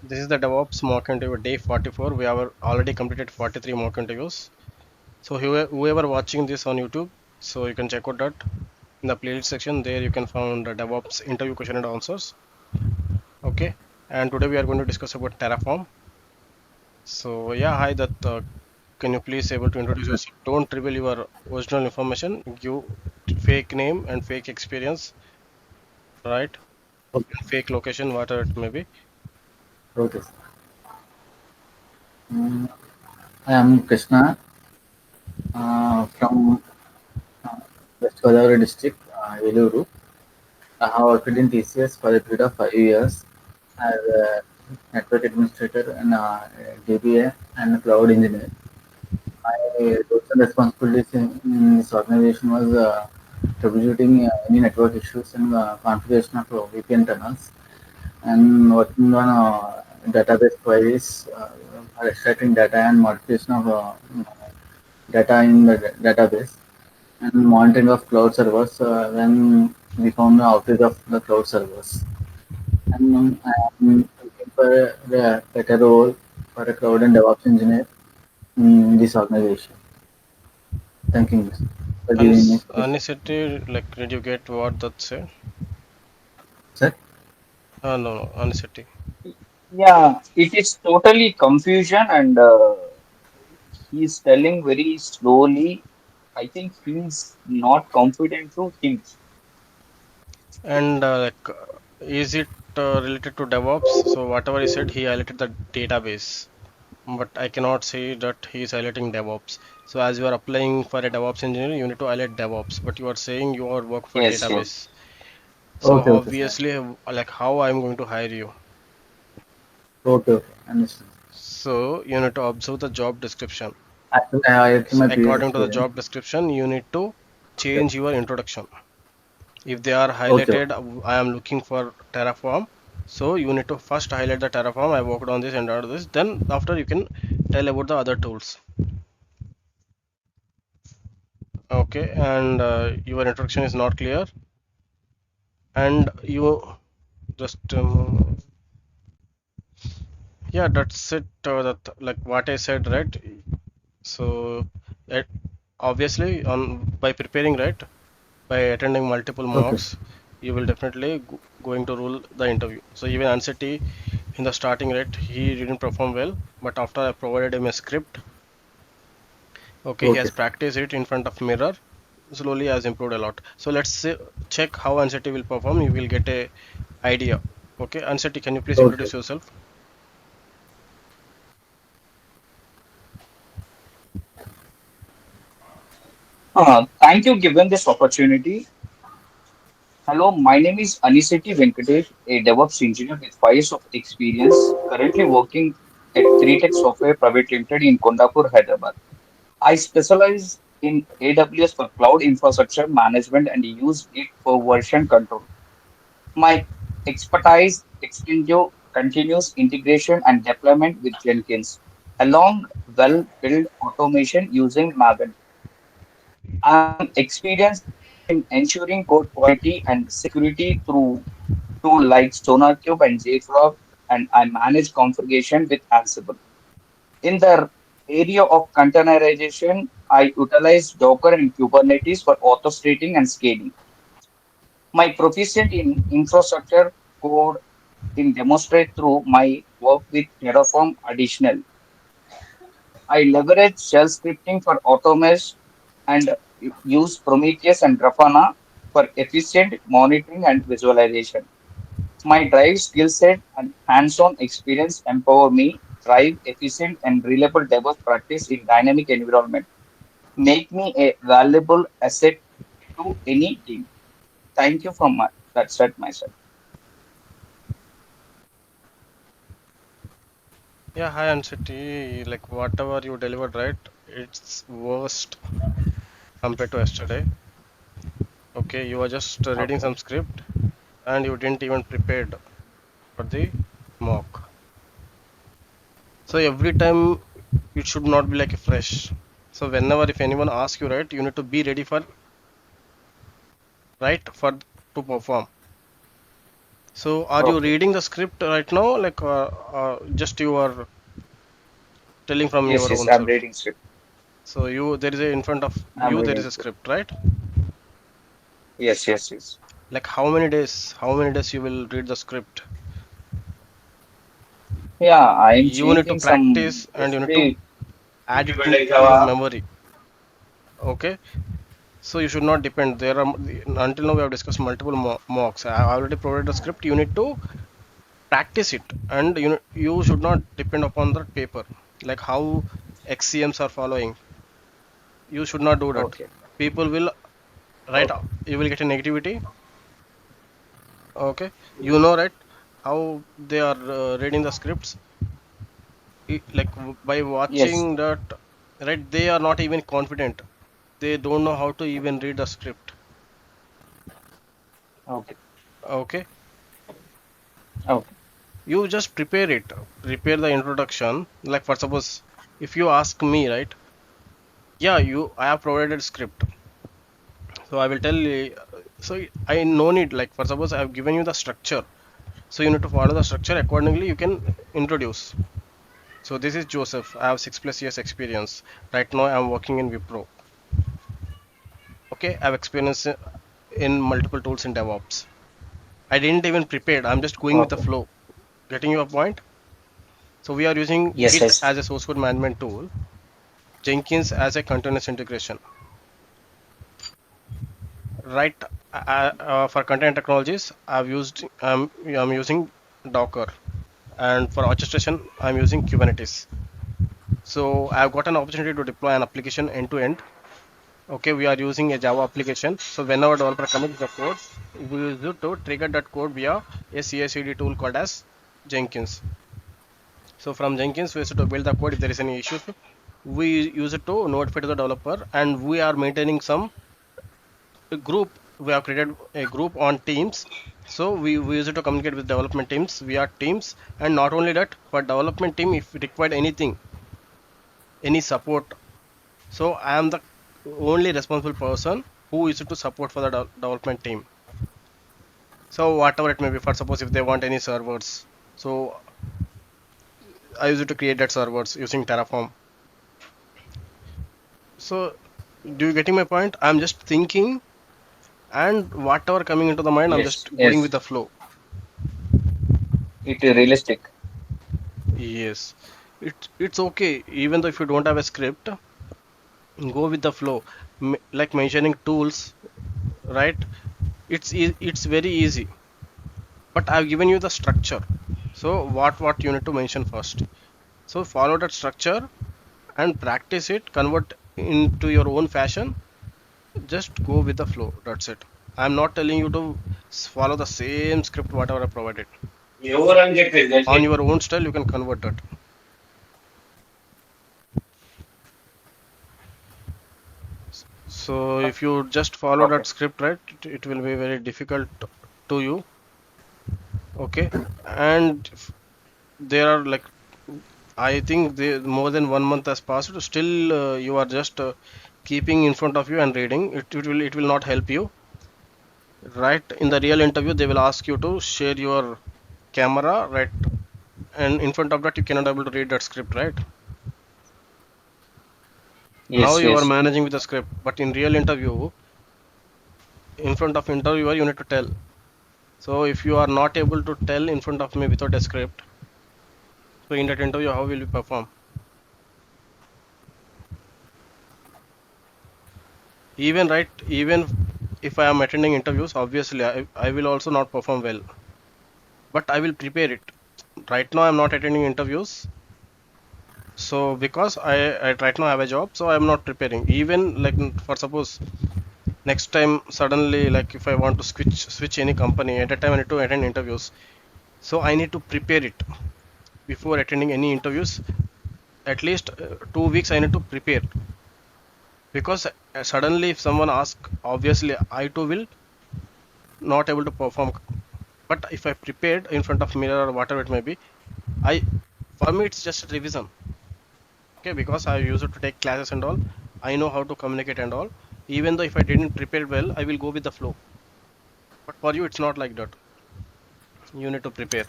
This is the DevOps mock interview day 44. We have already completed 43 mock interviews. So whoever watching this on YouTube, so you can check out that in the playlist section. There you can find the DevOps interview question and answers. Okay. And today we are going to discuss about Terraform. So yeah, hi that. Can you please able to introduce yourself? Don't reveal your original information. Give fake name and fake experience, right? Okay. Fake location, whatever it may be. Okay. Mm, I am Krishna from uh, West Godavari district, Eluru. I have worked in TCS for a period of 5 years as a network administrator and DBA and cloud engineer. My roles and responsibilities in this organization was troubleshooting any network issues and configuration of VPN tunnels and working on database queries for extracting data and modification of data in the database and monitoring of cloud servers when we found the outage of the cloud servers. And I am looking for a better role for a cloud and DevOps engineer in this organization. Thank you for giving me this. Anicity, like, did you get what that said? Sir, No, Anicity. Yeah, it is totally confusion, and he's telling very slowly. I think he's not confident to think. And is it related to DevOps? So whatever he said, he highlighted the database, but I cannot say that he is highlighting DevOps. So as you are applying for a DevOps engineer, you need to highlight DevOps, but you are saying you are work for Yes, yes. database. So okay, okay, sir. obviously, like how I'm going to hire you? Okay, okay, understand. So you need to observe the job description. Actually, I hired So my previous according to the experience. job description, you need to Okay, change your introduction. If they are okay, highlighted, I am looking for Terraform. So you need to first highlight the Terraform. I worked on this and all this. Then after you can tell about the other tools. Okay, and your introduction is not clear, and you just yeah, that's it. That like what I said, right? So it, obviously on by preparing, right, by attending multiple okay, mocks, you will definitely going to rule the interview. So even Answer T in the starting, right, he didn't perform well, but after I provided him a script, okay, he okay, has practiced it in front of mirror, slowly has improved a lot. So let's say, check how Answer T will perform. You will get a idea. Okay, Answer T, can you please okay. introduce yourself? Thank you given this opportunity. Hello, my name is Aniseti Venkatesh, a DevOps engineer with 5 years of experience, currently working at 3Tech Software Private Limited in Kondapur, Hyderabad. I specialize in AWS for cloud infrastructure management and use it for version control. My expertise extends continuous integration and deployment with Jenkins, along well-built automation using Maven. I'm experienced in ensuring code quality and security through tools like SonarCube and JFrog, and I manage configuration with Ansible. In the area of containerization, I utilize Docker and Kubernetes for orchestrating and scaling. My proficient in infrastructure code in demonstrate through my work with Terraform additional. I leverage shell scripting for automation and use Prometheus and Grafana for efficient monitoring and visualization. My drive skill set and hands-on experience empower me drive efficient and reliable DevOps practice in dynamic environment. Make me a valuable asset to any team. Thank you from my that's at myself. Yeah, hi Answer T. Like whatever you delivered, right, it's worst compared to yesterday. Okay, you are just reading Okay. some script and you didn't even prepared for the mock. So every time it should not be like a fresh. So whenever if anyone asks you, right, you need to be ready for, right, for to perform. So are you Okay. reading the script right now, like just you are telling from Yes, your yes, own I'm self? reading script. So you there is a in front of I'm you there is reading a script. script, right? Yes, yes, yes. Like how many days? How many days you will read the script? Yeah, I'm You need to changing some practice and you need to yesterday. add it to your memory. Okay. So you should not depend. There are until now we have discussed multiple mocks. I already provided the script. You need to practice it, and you should not depend upon the paper. Like how XCMs are following. You should not do that. Okay. People will right. Okay. You will get a negativity. Okay. You know right how they are reading the scripts. Like by Yes. watching that, right? They are not even confident. They don't know how to even read the script. Okay. Okay. Okay. You just prepare it, prepare the introduction. Like for suppose, if you ask me, right? Yeah, I have provided script, so I will tell you. So I no need, like for suppose I have given you the structure, so you need to follow the structure accordingly. You can introduce. So this is Joseph. I have 6+ years experience. Right now I am working in Wipro. Okay, I have experience in multiple tools in DevOps. I didn't even prepared. I'm just going with the Okay. flow. Getting your point? So we are using Yes, Git yes. as a source code management tool, Jenkins as a continuous integration. Right, for content technologies, I'm using Docker, and for orchestration, I'm using Kubernetes. So I've got an opportunity to deploy an application end to end. Okay, we are using a Java application. So whenever developer commits the code, we use it to trigger that code via a CI/CD tool called as Jenkins. So from Jenkins, we use it to build the code. If there is any issues, we use it to notify to the developer, and we are maintaining some group. We have created a group on Teams. So we use it to communicate with development teams via Teams, and not only that, for development team, if required anything, any support, so I am the only responsible person who is to support for the development team. So whatever it may be, for suppose if they want any servers, so I use it to create that servers using Terraform. So do you getting my point? I'm just thinking, and whatever coming into the mind, I'm Yes, just going with yes. the flow. It is realistic. Yes, it's okay. Even though if you don't have a script, go with the flow. Like mentioning tools, right? It's very easy. But I've given you the structure. So what you need to mention first. So follow that structure and practice it. Convert into your own fashion. Just go with the flow. That's it. I'm not telling you to follow the same script whatever I provided. On your own style, you can convert that. So if you just follow Okay. that script, right, it will be very difficult to you. Okay, and there are like I think more than 1 month has passed. Still, you are just keeping in front of you and reading. It will not help you. Right, in the real interview, they will ask you to share your camera, right, and in front of that, you cannot able to read that script, right? Now Yes, you are yes. managing with the script, but in real interview, in front of interviewer, you need to tell. So if you are not able to tell in front of me without a script, so in that interview, how will you perform? Even right, even if I am attending interviews, obviously I will also not perform well, but I will prepare it. Right now, I'm not attending interviews, so because I right now have a job, so I'm not preparing. Even like for suppose next time suddenly like if I want to switch any company at a time, I need to attend interviews, so I need to prepare it before attending any interviews. At least 2 weeks I need to prepare because suddenly if someone asks, obviously I too will not able to perform. But if I prepared in front of mirror or whatever it may be, I for me it's just a revision. Okay, because I used to take classes and all, I know how to communicate and all. Even though if I didn't prepare well, I will go with the flow. But for you, it's not like that. You need to prepare.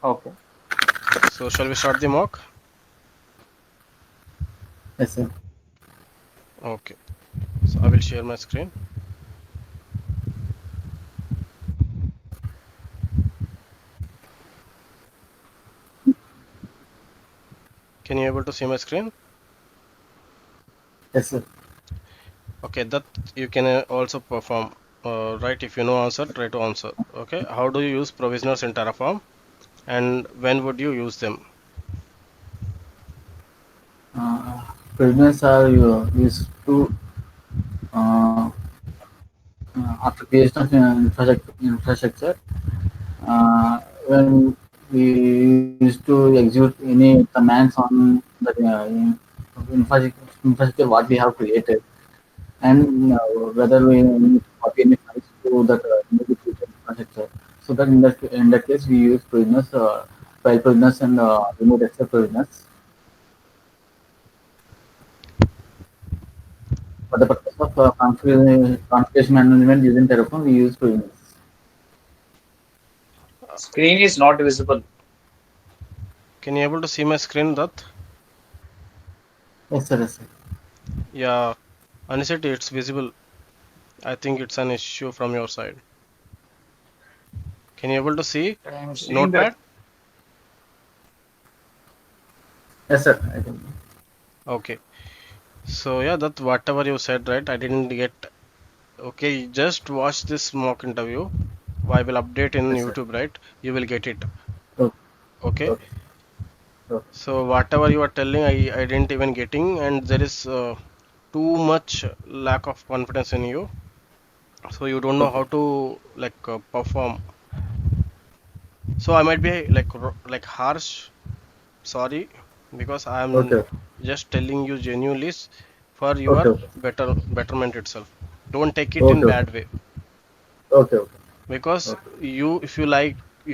Okay. So shall we start the mock? Yes, sir. Okay. So I will share my screen. Can you able to see my screen? Yes, sir. Okay, that you can also perform. Right, if you know answer, try to answer. Okay, how do you use provisioners in Terraform, and when would you use them? Prisoners are used to uh, after creation of infrastructure. When we used to execute any commands on the infrastructure what we have created, and whether we need to copy any files to that newly created infrastructure. So that in that case we use prisoners, file prisoners and remote access prisoners. For the purpose of configuration management using Terraform, we use prisoners. Screen is not visible. Can you able to see my screen, that? Yes, sir. Yes, sir. Yeah, Aniseti, it's visible. I think it's an issue from your side. Can you able to see I'm seeing that. Notepad? Yes, sir. I think. Okay. So yeah, that whatever you said, right? I didn't get. Okay, just watch this mock interview. I will update in Yes, sir. YouTube, right? You will get it. Okay. Okay. Okay. Okay. So whatever you are telling, I didn't even getting, and there is too much lack of confidence in you. So you don't know Okay. how to like perform. So I might be like harsh. Sorry, because I'm Okay. just telling you genuinely for Okay. your Okay. betterment itself. Don't take it in Okay. bad way, Okay. Okay. because Okay. you if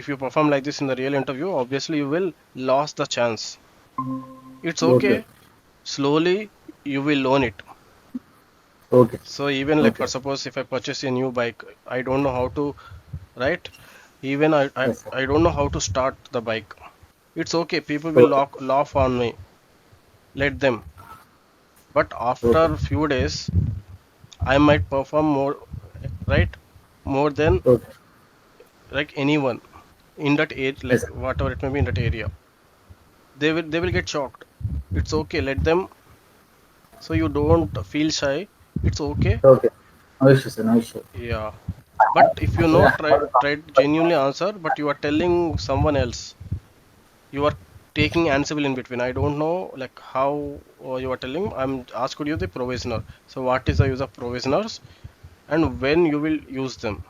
you perform like this in the real interview, obviously you will lose the chance. It's Okay. okay. Slowly you will learn it. Okay. So even like for Okay. suppose if I purchase a new bike, I don't know how to, right? Even I, I, Yes, sir. I don't know how to start the bike. It's okay. People will Okay. laugh on me. Let them. But Okay. after few days, I might perform more, right? More than Okay. like anyone in that age, Yes, like sir. whatever it may be in that area. They will get shocked. It's okay. Let them. So you don't feel shy. It's okay. Okay. No issue, sir. No issue. Yeah. But if you Actually, know, I have try a try to genuinely answer, but you are telling someone else. You are taking Ansible in between. I don't know like how you are telling. I'm asked you the provisioner. So what is the use of provisioners and when you will use them?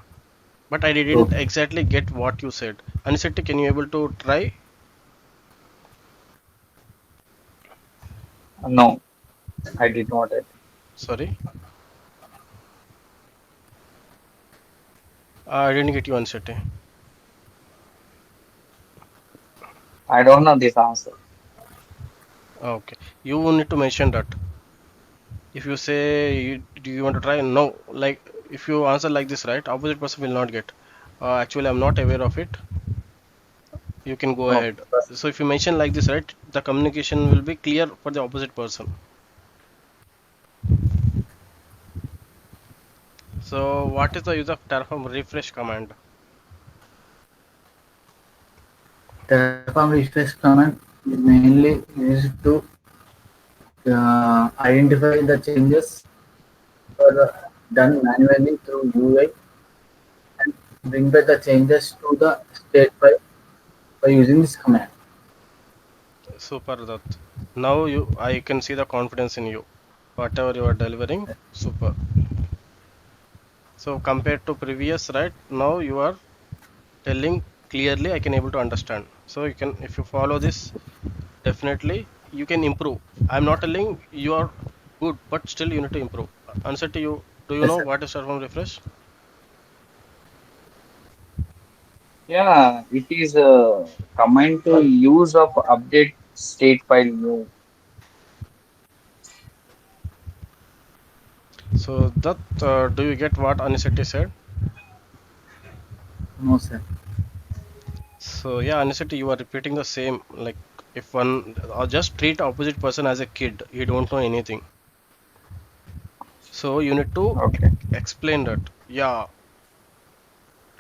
But I didn't okay. exactly get what you said. Aniseti, can you able to try? No, I did not. Sorry, I didn't get you, Aniseti. I don't know this answer. Okay, you need to mention that. If you say do you want to try? No, like if you answer like this, right? Opposite person will not get. Actually, I'm not aware of it. You can go Okay. ahead. So if you mention like this, right, the communication will be clear for the opposite person. So what is the use of Terraform refresh command? Terraform refresh command is mainly used to identify the changes that are done manually through UI and bring back the changes to the state file by using this command. Super, that. Now I can see the confidence in you. Whatever you are delivering, super. So compared to previous, right? Now you are telling clearly. I can able to understand. So you can, if you follow this, definitely you can improve. I'm not telling you are good, but still you need to improve. Answer to you. Do you Yes, know sir. what is Terraform refresh? Yeah, it is a command to use of update state file new. So that do you get what Aniseti said? No, sir. So yeah, Anisati, you are repeating the same. Like if one or just treat opposite person as a kid, he don't know anything. So you need to Okay. explain that. Yeah,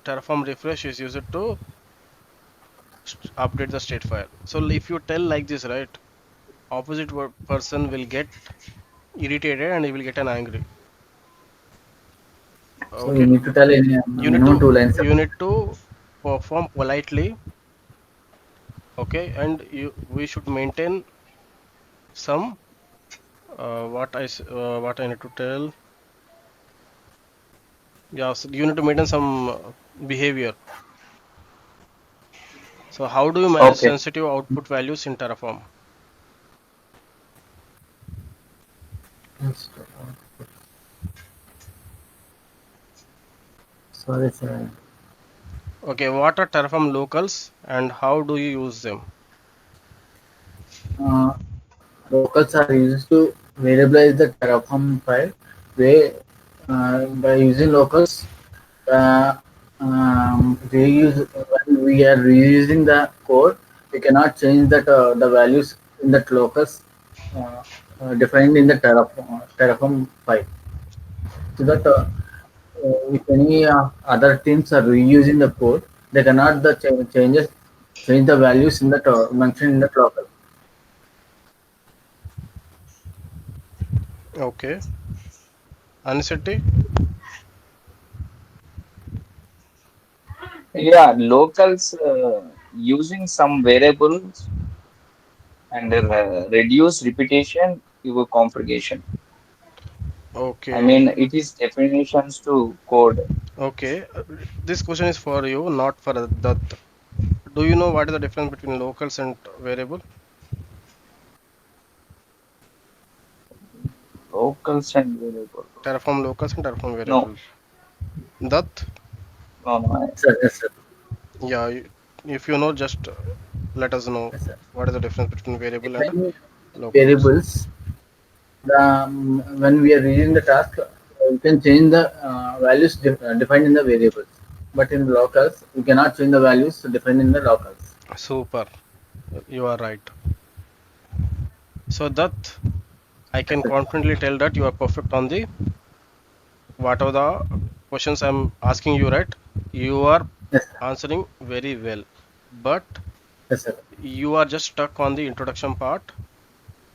Terraform refresh is used to update the state file. So if you tell like this, right, opposite person will get irritated and he will get an angry. So you Okay, need to tell in you need minimum to 2 lines you about need to perform politely. Okay, and you we should maintain some what I need to tell. Yeah, so you need to maintain some behavior. So how do you manage Okay. sensitive output values in Terraform? it. Sorry, sir. Okay, what are Terraform locals and how do you use them? Uh, Locals are used to variabilize the Terraform file where by using locals we use when we are reusing the code we cannot change that the values in that locals uh, defined in the Terraform file so that if any other teams are reusing the code they cannot change the values in the mentioned in the local. Okay, Anisati? Yeah, locals using some variables and reduce repetition your configuration. I Okay, mean, it is definitions to code. okay. This question is for you, not for that. Do you know what is the difference between locals and variable? Locals and variable. Terraform locals and Terraform No, variable. That, no, no. Yes, sir. yeah, if you know, just let us know Yes, sir. what is the difference between variable and Defining locals. variables, when we are reading the task, we can change the values defined in the variables. But in locals, we cannot change the values defined in the locals. Super, you are right. So that I Yes, can sir. confidently tell that you are perfect on the whatever the questions I'm asking you, right? You are Yes, sir. answering very well, but Yes, sir. you are just stuck on the introduction part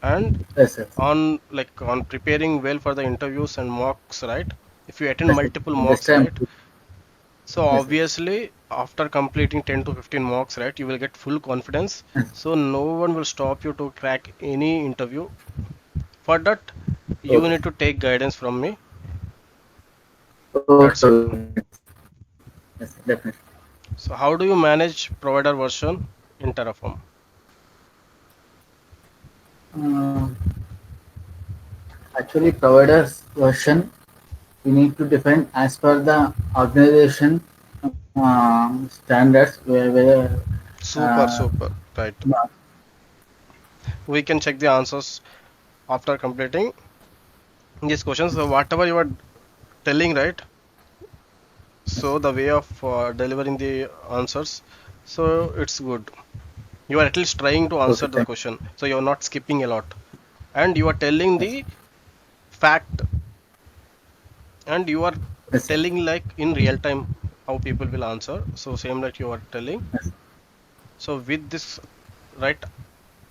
and Yes, sir. on like on preparing well for the interviews and mocks, right? If you attend Yes, sir. multiple This mocks, time, right? So yes, sir. obviously after completing 10 to 15 mocks, right, you will get full confidence. Yes. So no one will stop you to crack any interview. For that, you Okay. need to take guidance from me. Okay. That's it. Okay. Yes, sir. Definitely. So how do you manage provider version in Terraform? Uh, Actually, providers version we need to define as per the organization standards where Super, uh, super. Right. We can check the answers after completing these questions. So whatever you are telling, right? So the way of delivering the answers, so it's good. You are at least trying to okay, answer the thank question. So you're not skipping a lot. And you are telling yes, the fact and you are yes, sir. telling like in real time how people will answer. So same like you are telling. Yes, So with this, right?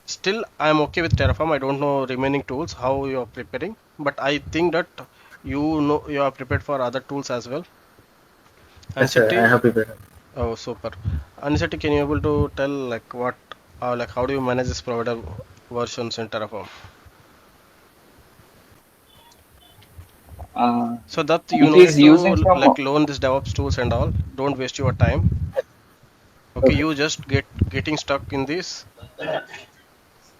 Still, I am okay with Terraform. I don't know remaining tools how you are preparing, but I think that you know you are prepared for other tools as well. yes, sir. I Anisati, have prepared. oh super. Anisati, can you able to tell like what, like how do you manage this provider versions in Terraform? Uh, So that you it no is need to using like some. learn this DevOps tools and all. Don't waste your time. Okay, Okay. you just getting stuck in this.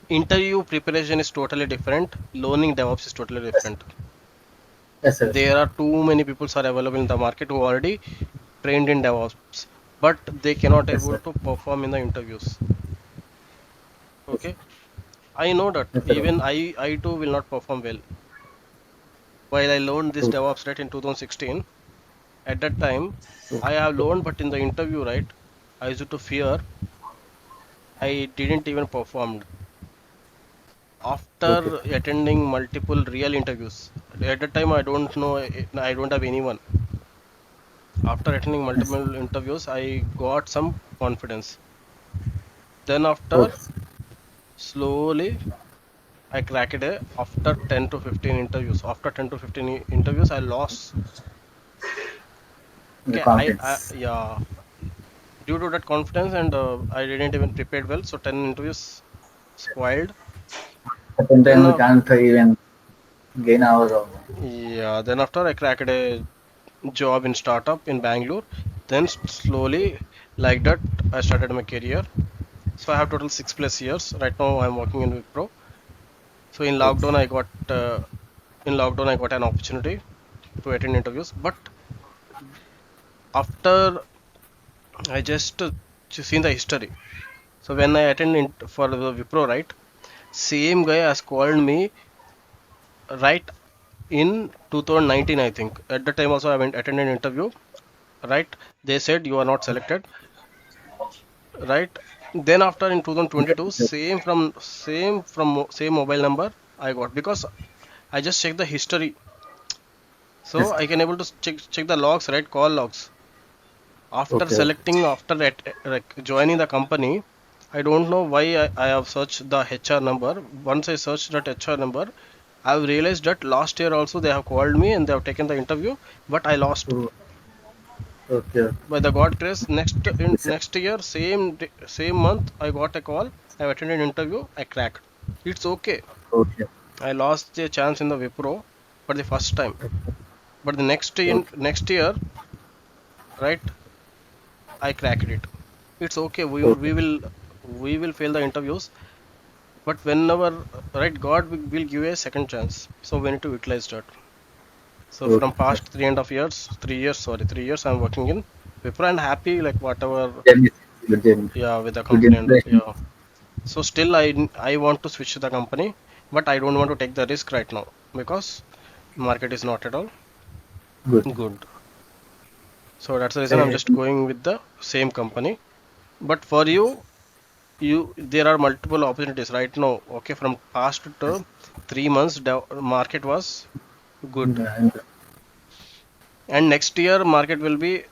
Interview preparation is totally different. Learning DevOps is totally Yes, different. yes, sir. There are too many people are available in the market who already trained in DevOps, but they cannot Yes, able sir. to perform in the interviews. Yes, Okay, I know that yes, sir. even I too will not perform well. While I learned this Okay. DevOps right in 2016, At that time, I have learned, but in the interview, right, I used to fear. I didn't even perform. Okay. After attending multiple real interviews, at that time I don't know, I don't have anyone. After attending Yes. multiple interviews, I got some confidence. Then after Okay. slowly I cracked it after 10 to 15 interviews. After 10 to 15 interviews, I lost. The Okay, confidence. yeah, due to that confidence and I didn't even prepared well. So 10 interviews spoiled. Second Then time we can't even gain our. yeah, then after I cracked a job in startup in Bangalore. Then slowly like that I started my career. So I have total 6 plus years. Right now I'm working in Wipro. So Okay. in lockdown I got an opportunity to attend interviews. But after I just seen the history. So when I attend for the Wipro, right, same guy has called me right in 2019, I think. At the time also I went attended an interview, right? They said you are not selected, right? Then after in 2022, same mobile number I got because I just checked the history, so Yes. I can able to check the logs, right? Call logs. After Okay. Okay. selecting, after that, like joining the company, I don't know why I have searched the HR number. Once I searched that HR number, I've realized that last year also they have called me and they have taken the interview, but I lost. Oh, okay. By the God grace, Yes, sir. next year, same month, I got a call. I attended an interview. I cracked. It's okay. Okay. I lost a chance in the Wipro for the first time, but the Okay. next year, right? I cracked it. It's okay. Okay. We will fail the interviews, but whenever right, God will give a second chance. So we need to utilize that. So from Okay. Yes. past 3.5 years, 3 years, sorry, 3 years, I'm working in Wipro and happy like whatever, Journey. Good journey. yeah, with the Good company and all, inspiration. yeah. So still I want to switch to the company, but I don't want to take the risk right now because market is not at all Good. good. So that's the reason I'm Eh, just going with the same company. But for you there are multiple opportunities right now. Okay, from past yes. to 3 months, the market was good, And and next year market will be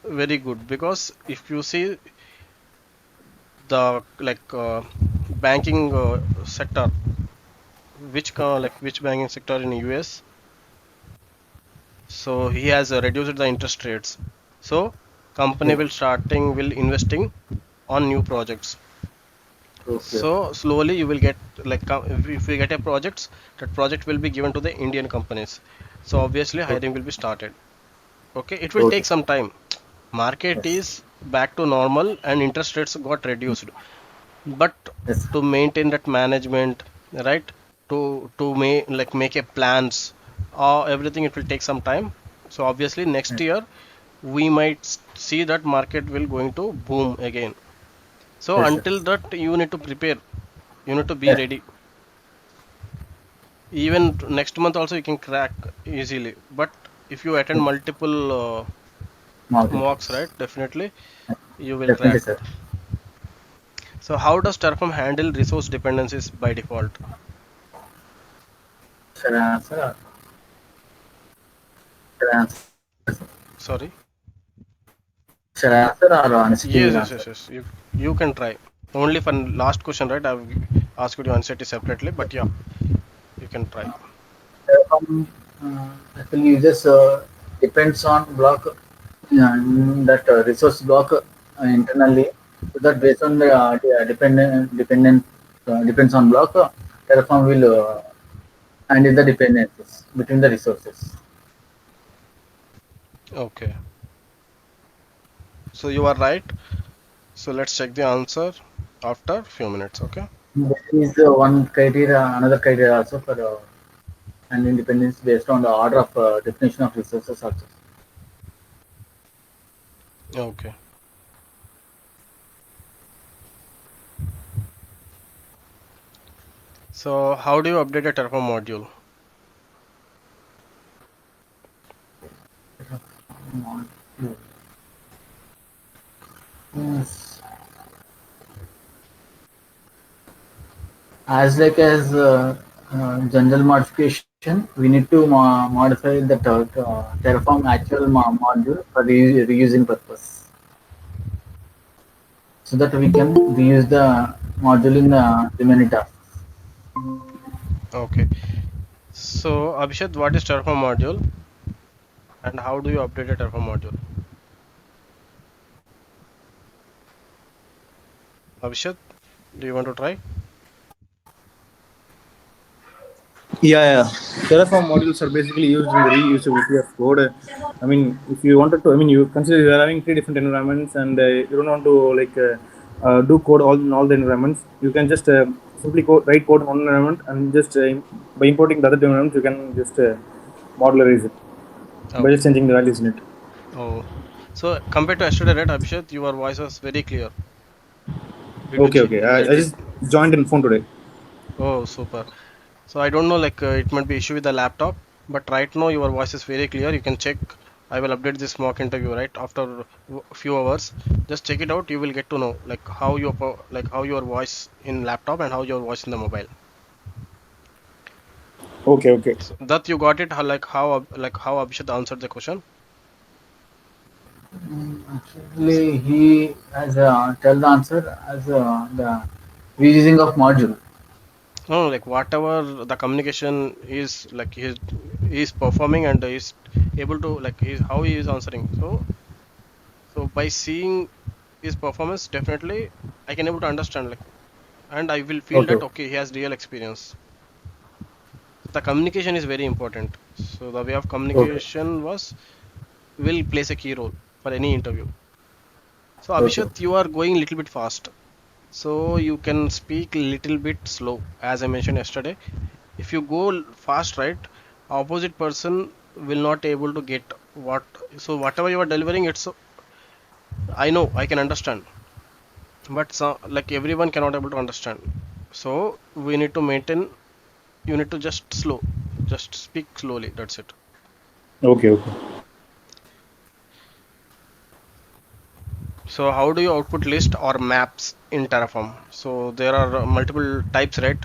very good because if you see the banking sector, which banking sector in US, so he has reduced the interest rates. So company okay. will investing on new projects. Okay. So slowly you will get if we get a projects, that project will be given to the Indian companies. So obviously Okay. hiring will be started. Okay, it will Okay. take some time. Market Yes. is back to normal and interest rates got reduced. But Yes. to maintain that management, right? Make a plans or everything, it will take some time. So obviously next Yes. year we might see that market will going to boom again. So Yes. until Yes. that you need to prepare, you need to be Yes. ready. Even next month also you can crack easily. But if you attend Okay. multiple Small mocks, details. right, definitely you will Definitely, crack. sir. So how does Terraform handle resource dependencies by default? Shall I answer? Shall I answer? Sorry. Shall I answer or honestly Yes, will yes, answer? yes, yes. You can try. Only for last question, right? I've asked you to answer it separately, but yeah, you can try. From actually uses depends on block that resource block internally. So that based on the depends on block, Terraform will handle the dependencies between the resources. Okay. So you are right. So let's check the answer after few minutes. Okay. There is one criteria, another criteria also for and independence based on the order of definition of resources also. Okay. So how do you update a Terraform module? General modification, we need to modify the Terraform actual module for reusing purpose, so that we can reuse the module in the remaining tasks. Okay. So Abhishek, what is Terraform module and how do you update a Terraform module? Abhishek, do you want to try? Yeah, yeah. Terraform modules are basically used in the reusability of code. I mean, if you wanted to, I mean, you consider you are having three different environments, and you don't want to do code all in all the environments. You can just simply write code in one environment, and just by importing the other environment, you can just modularize it by just Okay. changing the values in it. Oh, so compared to yesterday, right, Abhishek, your voice was very clear. Did you Okay, okay. like I did? just joined in phone today. Oh, super. So I don't know, like it might be issue with the laptop, but right now your voice is very clear. You can check. I will update this mock interview right after a few hours. Just check it out. You will get to know like how your like how your voice in laptop and how your voice in the mobile. Okay, okay. So that you got it. Like how Abhishek answered the question. Actually, he has tell the answer as the reusing of module. No, like whatever the communication is like he's performing and he's able to like he's how he is answering. So by seeing his performance, definitely I can able to understand like and I will feel Okay, that okay he has real experience. The communication is very important. So the way of okay, communication was will plays a key role for any interview. So okay, Abhishek, you are going a little bit fast. So you can speak little bit slow, as I mentioned yesterday. If you go fast, right, opposite person will not able to get what. So whatever you are delivering, it's I know I can understand, but like everyone cannot able to understand. So we need to maintain. You need to just slow, just speak slowly. That's it. Okay, okay. So how do you output list or maps in Terraform? So there are multiple types, right?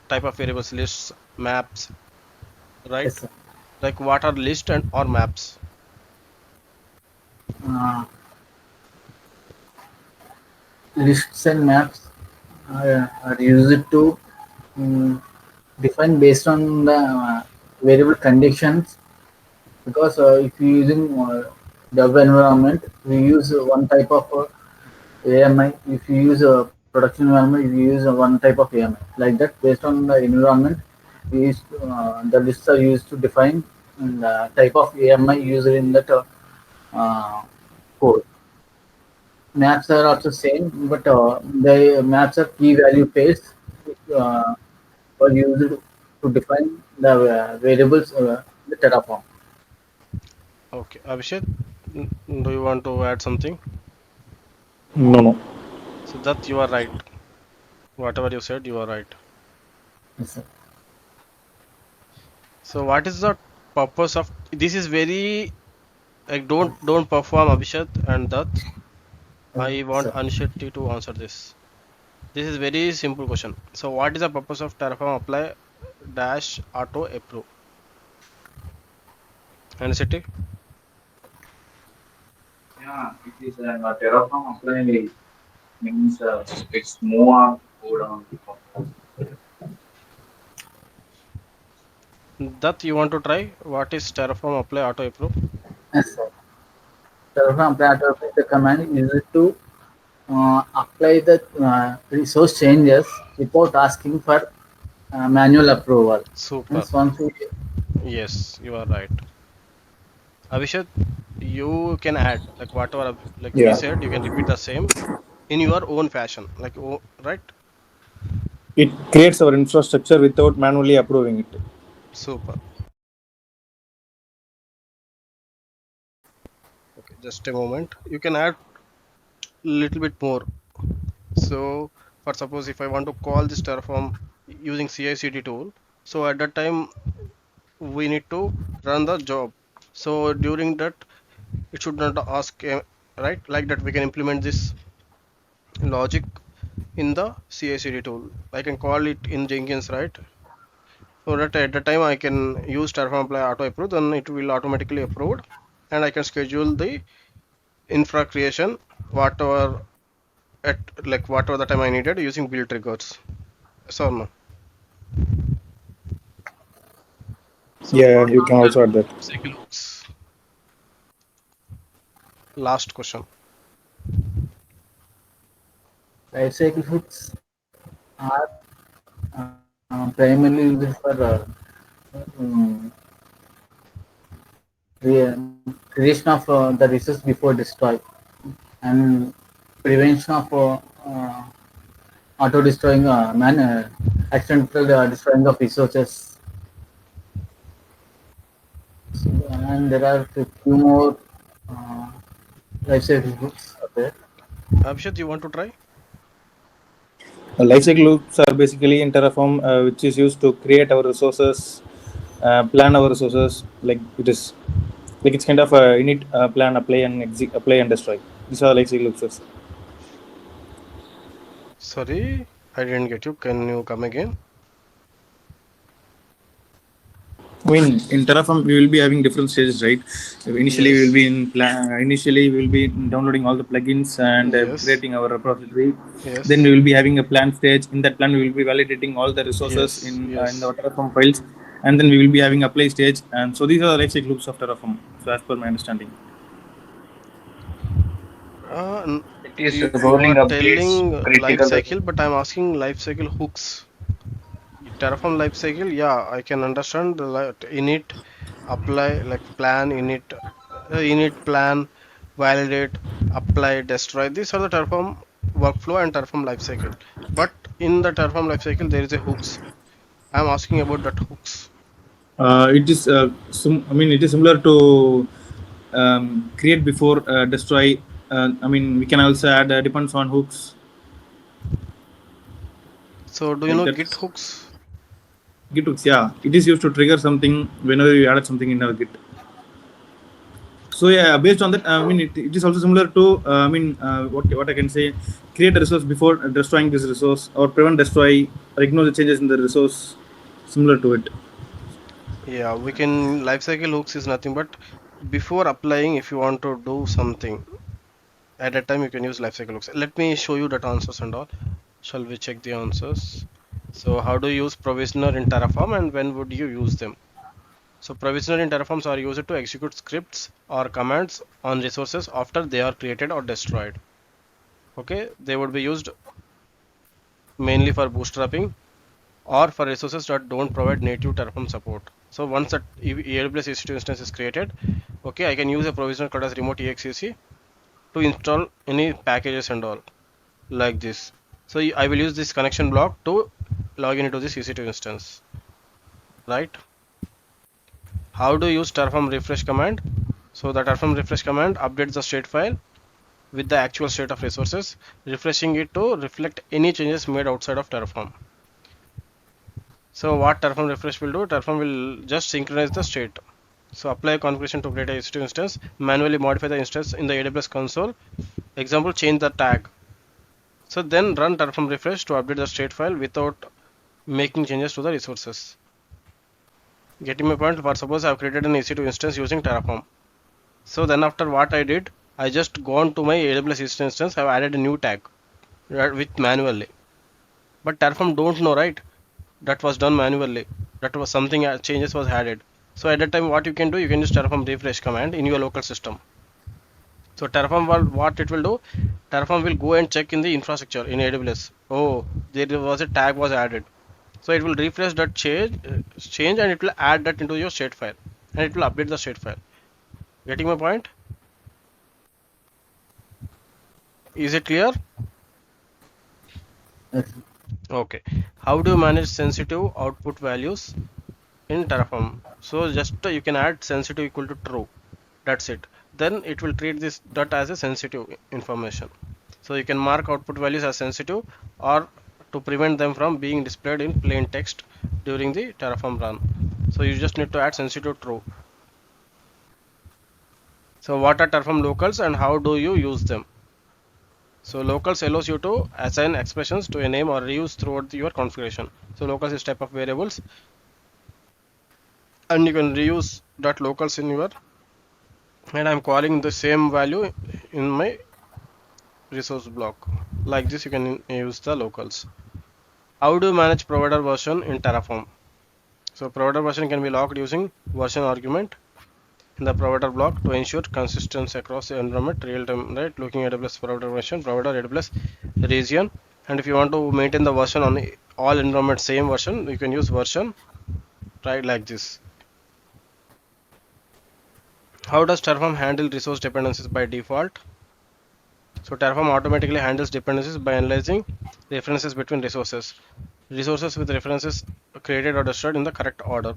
Type of variables, lists, maps, right? yes, sir. Like what are list and or maps? Uh, Lists and maps are used to um, define based on the variable conditions, because if you using dev environment, we use one type of AMI. If you use a production environment, you use one type of AMI. Like that, based on the environment, the lists are used to define the type of AMI used in that uh, code. Maps are also same, but the maps are key value pairs uh, were used to define the variables in the Terraform. Okay, Abhishek, do you want to add something? No, no. So that you are right. Whatever you said, you are right. Yes, sir. So what is the purpose of this? Is very like don't perform Abhishek and that. I Yes, want sir. Anishati to answer this. This is very simple question. So what is the purpose of Terraform apply dash auto approve? Anishati? Yeah, it is Terraform apply means it's more code on. That you want to try? What is Terraform apply auto approve? Yes, sir. Terraform apply is the command used to apply the resource changes without asking for manual approval. Super. Means once we, Yes, you are right. Abhishek, you can add like whatever like we Yeah. said, you can repeat the same in your own fashion. Like right? It creates our infrastructure without manually approving it. Super. Okay, just a moment. You can add little bit more. So for suppose if I want to call this Terraform using CI/CD tool, so at that time we need to run the job. So during that it should not ask right like that we can implement this logic in the CI/CD tool. I can call it in Jenkins, right? So that at the time I can use Terraform apply auto approve, then it will automatically approved, and I can schedule the infra creation whatever at like whatever the time I needed using build triggers. So no. So Yeah, you total can 10 also add that. cycle hooks. Last question. Life cycle hooks are primarily used for um, creation of the resource before destroy and prevention of auto destroying accidental destroying of resources. So, and there are a few more uh, life cycle hooks out there. Abhishek, you want to try? Life cycle loops are basically in Terraform, which is used to create our resources, plan our resources. Like it is, like it's kind of a init, plan, apply and apply and destroy. These are life cycle loops. Sorry, I didn't get you. Can you come again? I mean, in Terraform, we will be having different stages, right? Initially, we will Yes. be in plan. Initially, we will be downloading all the plugins and Yes. creating our repository. Then Yes. we will be having a plan stage. In that plan, we will be validating all the resources Yes. in the Yes. Terraform files, and then we will be having apply stage. And so these are the lifecycle loops of Terraform. So as per my understanding. Uh, n- It is you rolling are updates, telling life critical. cycle, but I'm asking life cycle hooks. Terraform life cycle, yeah, I can understand the init, apply, like plan, init, plan, validate, apply, destroy. These are the Terraform workflow and Terraform life cycle. But in the Terraform life cycle, there is a hooks. I'm asking about that hooks. It is, I mean, it is similar to create before destroy. I mean, we can also add depends on hooks So, do you like know that. Git hooks? Git hooks, yeah, it is used to trigger something whenever you added something in our Git. So yeah, based on that, I mean, it is also similar to, I mean, what I can say, create a resource before destroying this resource, or prevent destroy, or ignore the changes in the resource, similar to it. Yeah, we can lifecycle hooks is nothing but before applying, if you want to do something at that time, you can use lifecycle hooks. Let me show you that answers and all. Shall we check the answers? So, how do you use provisioner in Terraform and when would you use them? So, provisioner in Terraforms are used to execute scripts or commands on resources after they are created or destroyed. Okay, they would be used mainly for bootstrapping or for resources that don't provide native Terraform support. So once that AWS EC2 instance is created, okay, I can use a provisioner called as remote exec to install any packages and all like this. So I will use this connection block to log into this EC2 instance, right? How do you use Terraform refresh command? So the Terraform refresh command updates the state file with the actual state of resources, refreshing it to reflect any changes made outside of Terraform. So what Terraform refresh will do? Terraform will just synchronize the state. So apply a configuration to create a EC2 instance, manually modify the instance in the AWS console. Example, change the tag. So then run Terraform refresh to update the state file without making changes to the resources. Getting my point? For suppose I have created an EC2 instance using Terraform. So then after what I did, I just gone to my AWS EC2 instance. I have added a new tag with manually. But Terraform don't know, right? That was done manually. That was something changes was added. So at that time, what you can do, you can use Terraform refresh command in your local system. So Terraform will, what it will do, Terraform will go and check in the infrastructure in AWS. Oh, there was a tag was added. So it will refresh that change and it will add that into your state file and it will update the state file. Getting my point? Is it clear? Yes. Okay. How do you manage sensitive output values in Terraform? So just you can add sensitive equal to true. That's it. Then it will treat this dot as a sensitive information. So you can mark output values as sensitive or to prevent them from being displayed in plain text during the Terraform run. So you just need to add sensitive true. So what are Terraform locals and how do you use them? So locals allows you to assign expressions to a name or reuse throughout your configuration. So locals is type of variables, and you can reuse that locals in your, and I'm calling the same value in my resource block. Like this, you can use the locals. How do you manage provider version in Terraform? So provider version can be logged using version argument in the provider block to ensure consistency across the environment real time, right? Looking at AWS provider version, provider AWS region, and if you want to maintain the version on all environment same version, you can use version, right, like this. How does Terraform handle resource dependencies by default? So Terraform automatically handles dependencies by analyzing references between resources with references created or destroyed in the correct order.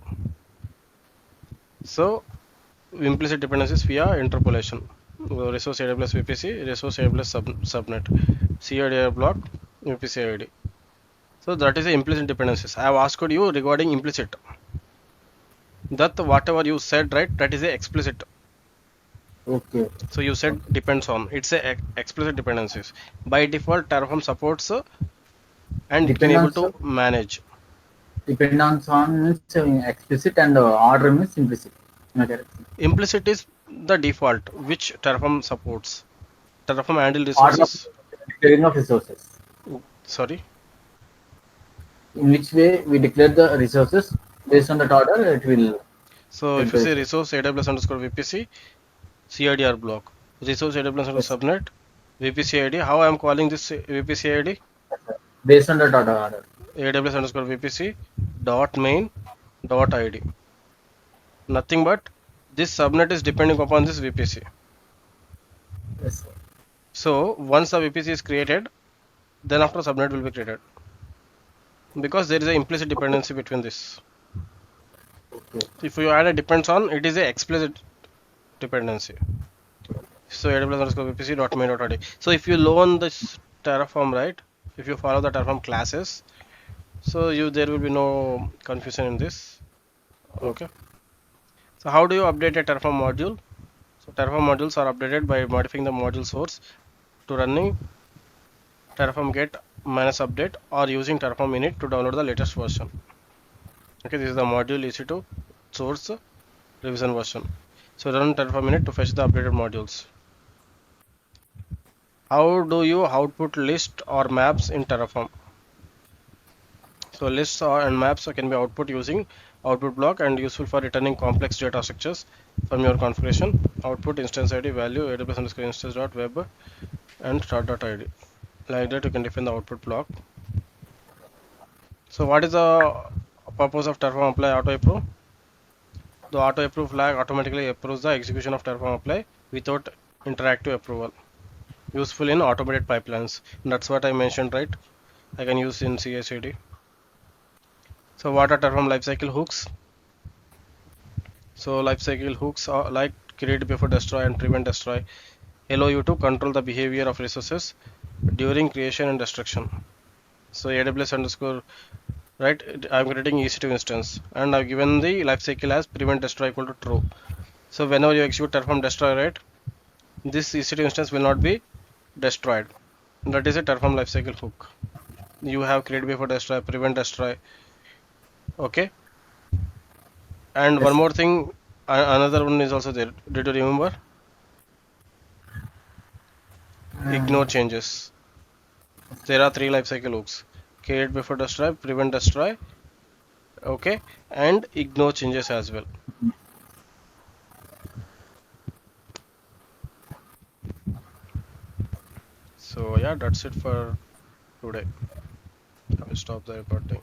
So implicit dependencies via interpolation. Resource AWS VPC, resource AWS subnet, CIDR block, VPC ID. So that is the implicit dependencies. I have asked you regarding implicit. That whatever you said, right, that is a explicit. Okay. So you said Okay. depends on. It's a explicit dependencies. By default, Terraform supports and it can able Dependence to manage. dependence on means explicit and order means implicit. Am I correct? Implicit is the default which Terraform supports. Terraform handle Order of resources. declaring of resources. Sorry. In which way we declare the resources based on that order, it will So take if you the say resource. resource AWS underscore VPC, CIDR block, resource AWS Yes. underscore subnet, VPC ID. How I am calling this VPC ID? Yes, sir. Based on that order. AWS underscore VPC dot main dot ID. Nothing but this subnet is depending upon this VPC. Yes, sir. So once the VPC is created, then after subnet will be created because there is an implicit dependency between this. Okay. If you add a depends on, it is a explicit dependency. So AWS underscore VPC dot main dot ID. So if you loan this Terraform, right? If you follow the Terraform classes, so you there will be no confusion in this. Okay. Okay. So how do you update a Terraform module? So Terraform modules are updated by modifying the module source to running Terraform get minus update or using Terraform init to download the latest version. Okay, this is the module EC2 source revision version. So run Terraform init to fetch the updated modules. How do you output list or maps in Terraform? So lists and maps can be output using output block and useful for returning complex data structures from your configuration. Output instance ID value AWS underscore instance dot web and start dot ID. Like that you can define the output block. So what is the purpose of Terraform apply auto approve? The auto approve flag automatically approves the execution of Terraform apply without interactive approval. Useful in automated pipelines. That's what I mentioned, right? I can use in CI/CD. So what are Terraform lifecycle hooks? So lifecycle hooks are like create before destroy and prevent destroy. Allow you to control the behavior of resources during creation and destruction. So AWS underscore, right? I'm creating EC2 instance and I've given the lifecycle as prevent destroy equal to true. So whenever you execute Terraform destroy, right, this EC2 instance will not be destroyed. That is a Terraform lifecycle hook. You have create before destroy, prevent destroy. Okay. And one Yes, sir. more thing, another one is also there. Did you remember? Ignore changes. There are three lifecycle hooks: create before destroy, prevent destroy, okay, and ignore changes as well. So yeah, that's it for today. I will stop the recording.